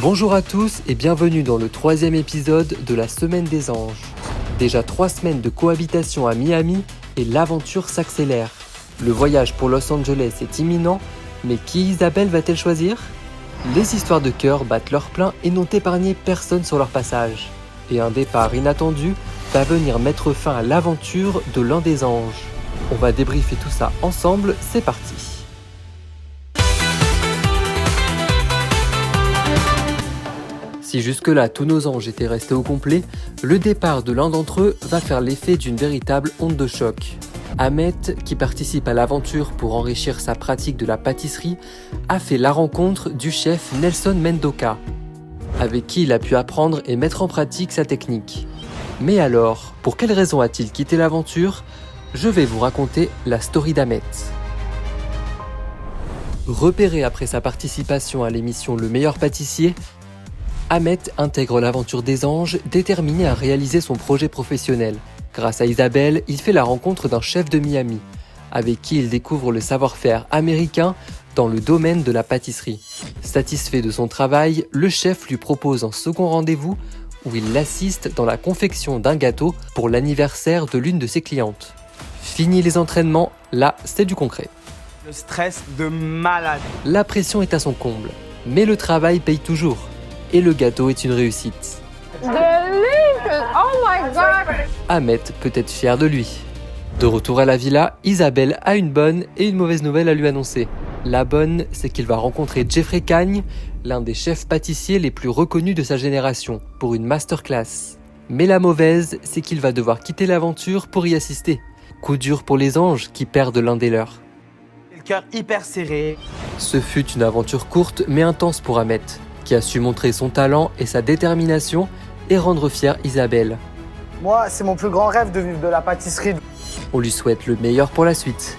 Bonjour à tous et bienvenue dans le 3e épisode de la Semaine des Anges. Déjà 3 semaines de cohabitation à Miami et l'aventure s'accélère. Le voyage pour Los Angeles est imminent, mais qui Isabelle va-t-elle choisir ? Les histoires de cœur battent leur plein et n'ont épargné personne sur leur passage. Et un départ inattendu va venir mettre fin à l'aventure de l'un des anges. On va débriefer tout ça ensemble, c'est parti. Si jusque-là tous nos anges étaient restés au complet, le départ de l'un d'entre eux va faire l'effet d'une véritable onde de choc. Ahmet, qui participe à l'aventure pour enrichir sa pratique de la pâtisserie, a fait la rencontre du chef Nelson Mendoca, avec qui il a pu apprendre et mettre en pratique sa technique. Mais alors, pour quelle raison a-t-il quitté l'aventure ? Je vais vous raconter la story d'Ahmet. Repéré après sa participation à l'émission Le Meilleur Pâtissier, Ahmet intègre l'aventure des anges, déterminé à réaliser son projet professionnel. Grâce à Isabelle, il fait la rencontre d'un chef de Miami, avec qui il découvre le savoir-faire américain dans le domaine de la pâtisserie. Satisfait de son travail, le chef lui propose un second rendez-vous où il l'assiste dans la confection d'un gâteau pour l'anniversaire de l'une de ses clientes. Fini les entraînements, là c'est du concret. Le stress de malade. La pression est à son comble, mais le travail paye toujours. Et le gâteau est une réussite. Delicious! Oh my god! Ahmet peut être fier de lui. De retour à la villa, Isabelle a une bonne et une mauvaise nouvelle à lui annoncer. La bonne, c'est qu'il va rencontrer Jeffrey Cagne, l'un des chefs pâtissiers les plus reconnus de sa génération, pour une masterclass. Mais la mauvaise, c'est qu'il va devoir quitter l'aventure pour y assister. Coup dur pour les anges qui perdent l'un des leurs. Le cœur hyper serré. Ce fut une aventure courte mais intense pour Ahmet, qui a su montrer son talent et sa détermination et rendre fière Isabelle. Moi, c'est mon plus grand rêve de vivre de la pâtisserie. On lui souhaite le meilleur pour la suite.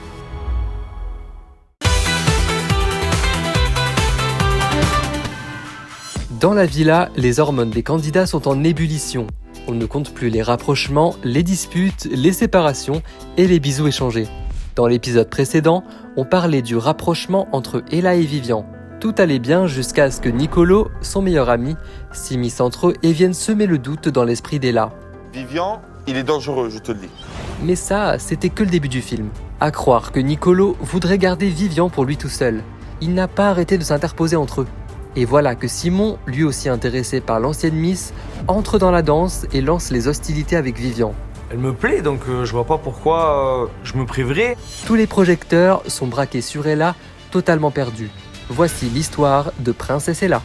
Dans la villa, les hormones des candidats sont en ébullition. On ne compte plus les rapprochements, les disputes, les séparations et les bisous échangés. Dans l'épisode précédent, on parlait du rapprochement entre Ella et Vivian. Tout allait bien jusqu'à ce que Nicolo, son meilleur ami, s'immisce entre eux et vienne semer le doute dans l'esprit d'Ella. Vivian, il est dangereux, je te le dis. Mais ça, c'était que le début du film. À croire que Nicolo voudrait garder Vivian pour lui tout seul. Il n'a pas arrêté de s'interposer entre eux. Et voilà que Simon, lui aussi intéressé par l'ancienne Miss, entre dans la danse et lance les hostilités avec Vivian. Elle me plaît, donc je vois pas pourquoi je me priverais. Tous les projecteurs sont braqués sur Ella, totalement perdus. Voici l'histoire de Princesse Ella.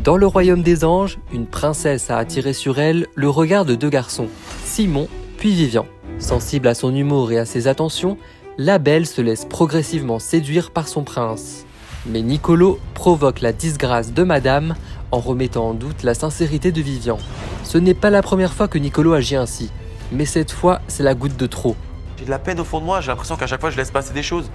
Dans le royaume des anges, une princesse a attiré sur elle le regard de 2 garçons, Simon puis Vivian. Sensible à son humour et à ses attentions, la belle se laisse progressivement séduire par son prince. Mais Nicolo provoque la disgrâce de madame en remettant en doute la sincérité de Vivian. Ce n'est pas la première fois que Nicolo agit ainsi, mais cette fois c'est la goutte de trop. J'ai de la peine au fond de moi, j'ai l'impression qu'à chaque fois je laisse passer des choses.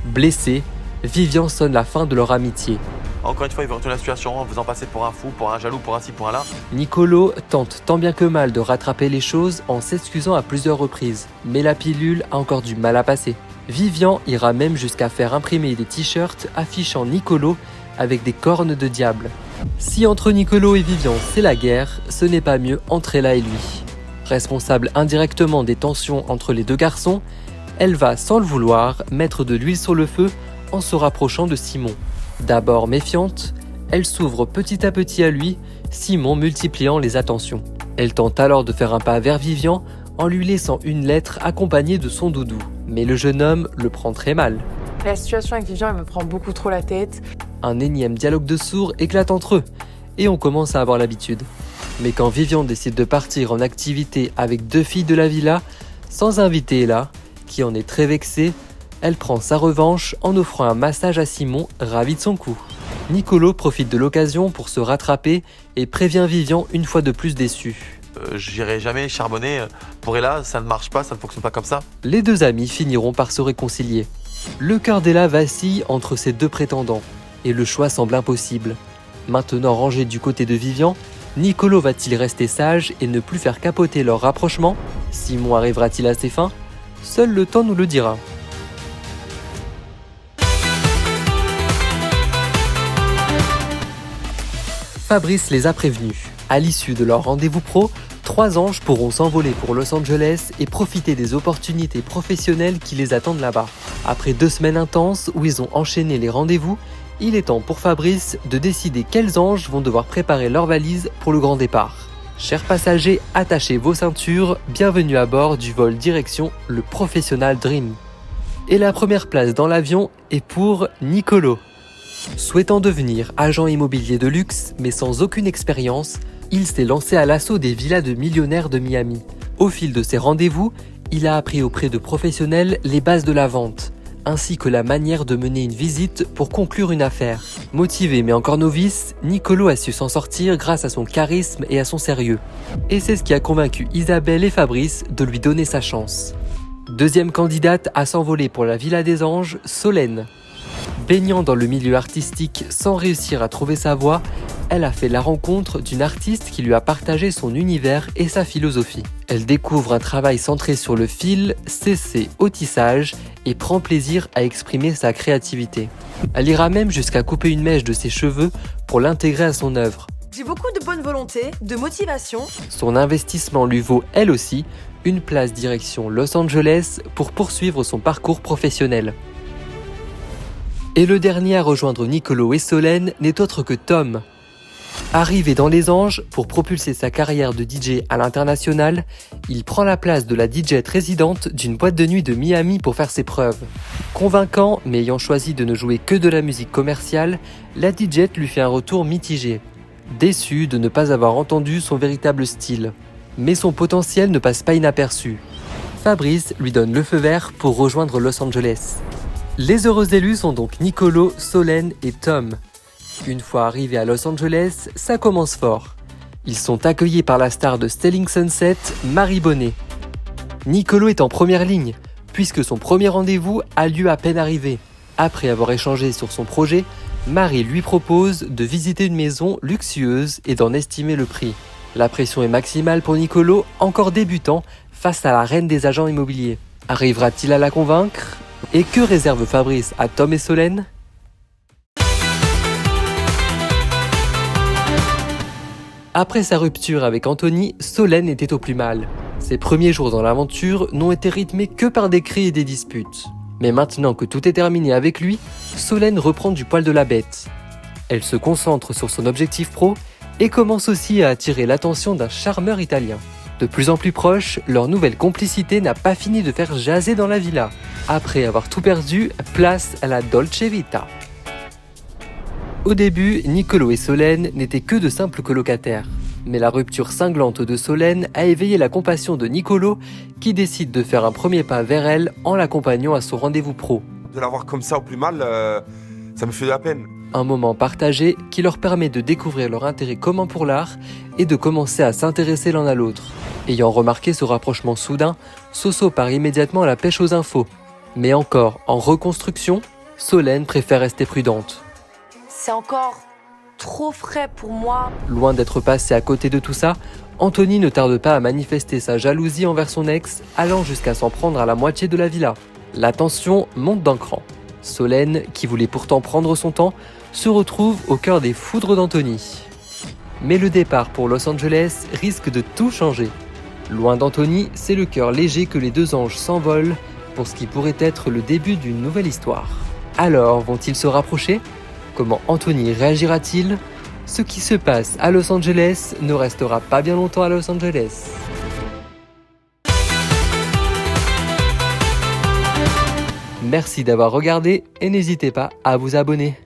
Blessé, Vivian sonne la fin de leur amitié. Encore une fois, il veut retourner la situation en faisant passer pour un fou, pour un jaloux, pour un ci, pour un là. Nicolo tente tant bien que mal de rattraper les choses en s'excusant à plusieurs reprises, mais la pilule a encore du mal à passer. Vivian ira même jusqu'à faire imprimer des t-shirts affichant Nicolo avec des cornes de diable. Si entre Nicolo et Vivian c'est la guerre, ce n'est pas mieux entre Ella et lui. Responsable indirectement des tensions entre les 2 garçons, elle va, sans le vouloir, mettre de l'huile sur le feu en se rapprochant de Simon. D'abord méfiante, elle s'ouvre petit à petit à lui, Simon multipliant les attentions. Elle tente alors de faire un pas vers Vivian en lui laissant une lettre accompagnée de son doudou. Mais le jeune homme le prend très mal. La situation avec Vivian, elle me prend beaucoup trop la tête. Un énième dialogue de sourds éclate entre eux, et on commence à avoir l'habitude. Mais quand Vivian décide de partir en activité avec 2 filles de la villa, sans inviter Ella, qui en est très vexée, elle prend sa revanche en offrant un massage à Simon, ravi de son coup. Nicolo profite de l'occasion pour se rattraper et prévient Vivian une fois de plus déçue. J'irai jamais charbonner. Pour Ella, ça ne marche pas, ça ne fonctionne pas comme ça. Les 2 amis finiront par se réconcilier. Le cœur d'Ella vacille entre ces 2 prétendants, et le choix semble impossible. Maintenant rangé du côté de Vivian, Nicolo va-t-il rester sage et ne plus faire capoter leur rapprochement ? Simon arrivera-t-il à ses fins ? Seul le temps nous le dira. Fabrice les a prévenus. À l'issue de leur rendez-vous pro, 3 anges pourront s'envoler pour Los Angeles et profiter des opportunités professionnelles qui les attendent là-bas. Après 2 semaines intenses où ils ont enchaîné les rendez-vous, il est temps pour Fabrice de décider quels anges vont devoir préparer leurs valises pour le grand départ. Chers passagers, attachez vos ceintures, bienvenue à bord du vol direction le Professional Dream. Et la première place dans l'avion est pour Nicolo. Souhaitant devenir agent immobilier de luxe, mais sans aucune expérience, il s'est lancé à l'assaut des villas de millionnaires de Miami. Au fil de ses rendez-vous, il a appris auprès de professionnels les bases de la vente, ainsi que la manière de mener une visite pour conclure une affaire. Motivé mais encore novice, Nicolo a su s'en sortir grâce à son charisme et à son sérieux. Et c'est ce qui a convaincu Isabelle et Fabrice de lui donner sa chance. Deuxième candidate à s'envoler pour la Villa des Anges, Solène. Baignant dans le milieu artistique sans réussir à trouver sa voie, elle a fait la rencontre d'une artiste qui lui a partagé son univers et sa philosophie. Elle découvre un travail centré sur le fil, s'essaie au tissage et prend plaisir à exprimer sa créativité. Elle ira même jusqu'à couper une mèche de ses cheveux pour l'intégrer à son œuvre. J'ai beaucoup de bonne volonté, de motivation. Son investissement lui vaut, elle aussi, une place direction Los Angeles pour poursuivre son parcours professionnel. Et le dernier à rejoindre Nicolo et Solène n'est autre que Tom. Arrivé dans les Anges pour propulser sa carrière de DJ à l'international, il prend la place de la DJ résidente d'une boîte de nuit de Miami pour faire ses preuves. Convaincant, mais ayant choisi de ne jouer que de la musique commerciale, la DJ lui fait un retour mitigé. Déçu de ne pas avoir entendu son véritable style. Mais son potentiel ne passe pas inaperçu. Fabrice lui donne le feu vert pour rejoindre Los Angeles. Les heureux élus sont donc Nicolo, Solène et Tom. Une fois arrivés à Los Angeles, ça commence fort. Ils sont accueillis par la star de Selling Sunset, Marie Bonnet. Nicolo est en première ligne, puisque son premier rendez-vous a lieu à peine arrivé. Après avoir échangé sur son projet, Marie lui propose de visiter une maison luxueuse et d'en estimer le prix. La pression est maximale pour Nicolo, encore débutant, face à la reine des agents immobiliers. Arrivera-t-il à la convaincre ? Et que réserve Fabrice à Tom et Solène ? Après sa rupture avec Anthony, Solène était au plus mal. Ses premiers jours dans l'aventure n'ont été rythmés que par des cris et des disputes. Mais maintenant que tout est terminé avec lui, Solène reprend du poil de la bête. Elle se concentre sur son objectif pro et commence aussi à attirer l'attention d'un charmeur italien. De plus en plus proche, leur nouvelle complicité n'a pas fini de faire jaser dans la villa. Après avoir tout perdu, place à la Dolce Vita. Au début, Nicolo et Solène n'étaient que de simples colocataires. Mais la rupture cinglante de Solène a éveillé la compassion de Nicolo qui décide de faire un premier pas vers elle en l'accompagnant à son rendez-vous pro. De la voir comme ça au plus mal, ça me fait de la peine. Un moment partagé qui leur permet de découvrir leur intérêt commun pour l'art et de commencer à s'intéresser l'un à l'autre. Ayant remarqué ce rapprochement soudain, Soso part immédiatement à la pêche aux infos. Mais encore en reconstruction, Solène préfère rester prudente. C'est encore trop frais pour moi. Loin d'être passé à côté de tout ça, Anthony ne tarde pas à manifester sa jalousie envers son ex, allant jusqu'à s'en prendre à la moitié de la villa. La tension monte d'un cran. Solène, qui voulait pourtant prendre son temps, se retrouve au cœur des foudres d'Anthony. Mais le départ pour Los Angeles risque de tout changer. Loin d'Anthony, c'est le cœur léger que les deux anges s'envolent pour ce qui pourrait être le début d'une nouvelle histoire. Alors, vont-ils se rapprocher ? Comment Anthony réagira-t-il ? Ce qui se passe à Los Angeles ne restera pas bien longtemps à Los Angeles. Merci d'avoir regardé et n'hésitez pas à vous abonner.